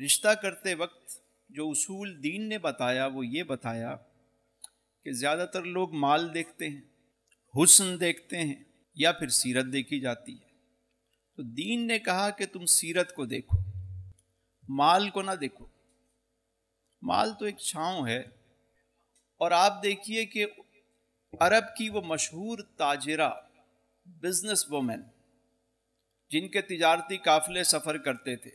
رشتہ کرتے وقت جو اصول دین نے بتایا وہ یہ بتایا کہ زیادہ تر لوگ مال دیکھتے ہیں، حسن دیکھتے ہیں، یا پھر سیرت دیکھی جاتی ہے۔ تو دین نے کہا کہ تم سیرت کو دیکھو، مال کو نہ دیکھو۔ مال تو ایک چھاؤں ہے۔ اور آپ دیکھیے کہ عرب کی وہ مشہور تاجرہ، بزنس وومن، جن کے تجارتی قافلے سفر کرتے تھے،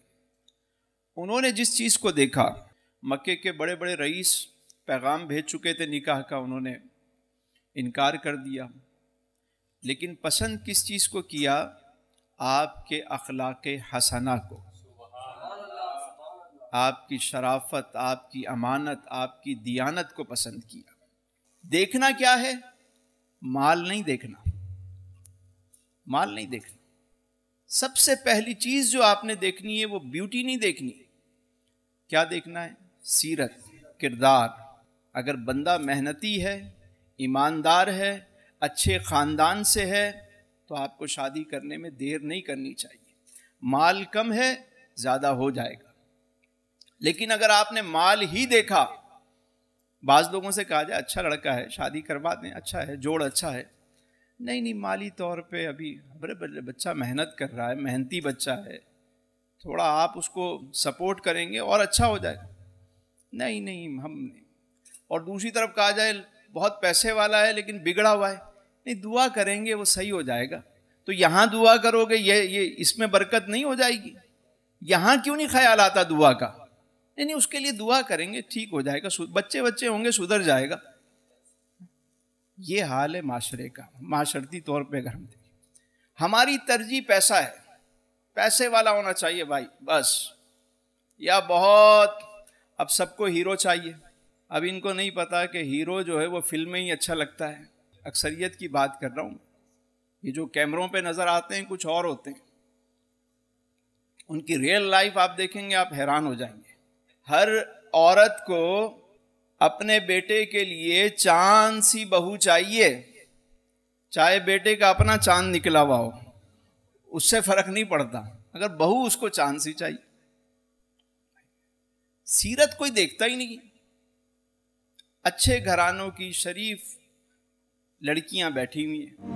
انہوں نے جس چیز کو دیکھا، مکے کے بڑے بڑے رئیس پیغام بھیج چکے تھے نکاح کا، انہوں نے انکار کر دیا، لیکن پسند کس چیز کو کیا؟ آپ کے اخلاق حسنہ کو، آپ کی شرافت، آپ کی امانت، آپ کی دیانت کو پسند کیا۔ دیکھنا کیا ہے؟ مال نہیں دیکھنا، مال نہیں دیکھنا۔ سب سے پہلی چیز جو آپ نے دیکھنی ہے وہ بیوٹی نہیں دیکھنی۔ کیا دیکھنا ہے؟ سیرت، کردار۔ اگر بندہ محنتی ہے، ایماندار ہے، اچھے خاندان سے ہے، تو آپ کو شادی کرنے میں دیر نہیں کرنی چاہیے۔ مال کم ہے، زیادہ ہو جائے گا۔ لیکن اگر آپ نے مال ہی دیکھا، بعض لوگوں سے کہا جائے اچھا لڑکا ہے، شادی کروا دیں، اچھا ہے، جوڑ اچھا ہے، نہیں مالی طور پہ ابھی بچہ محنت کر رہا ہے، محنتی بچہ ہے، تھوڑا آپ اس کو سپورٹ کریں گے اور اچھا ہو جائے گا، نہیں ہم نہیں۔ اور دوسری طرف کہا جائے بہت پیسے والا ہے لیکن بگڑا ہوا ہے، نہیں دعا کریں گے وہ صحیح ہو جائے گا۔ تو یہاں دعا کرو گے، یہ اس میں برکت نہیں ہو جائے گی؟ یہاں کیوں نہیں خیال آتا دعا کا؟ نہیں اس کے لیے دعا کریں گے، ٹھیک ہو جائے گا، بچے ہوں گے، سدھر جائے گا۔ یہ حال ہے معاشرے کا، معاشرتی طور پہ اگر ہم دیکھیں، ہماری ترجیح پیسہ ہے، پیسے والا ہونا چاہیے بھائی بس، یا بہت، اب سب کو ہیرو چاہیے۔ اب ان کو نہیں پتا کہ ہیرو جو ہے وہ فلم میں ہی اچھا لگتا ہے۔ اکثریت کی بات کر رہا ہوں، یہ جو کیمروں پہ نظر آتے ہیں کچھ اور ہوتے ہیں، ان کی ریئل لائف آپ دیکھیں گے آپ حیران ہو جائیں گے۔ ہر عورت کو اپنے بیٹے کے لیے چاند سی بہو چاہیے، چاہے بیٹے کا اپنا چاند نکلا ہوا ہو، اس سے فرق نہیں پڑتا، اگر بہو اس کو چاند سی چاہیے۔ سیرت کوئی دیکھتا ہی نہیں۔ اچھے گھرانوں کی شریف لڑکیاں بیٹھی ہوئی ہیں،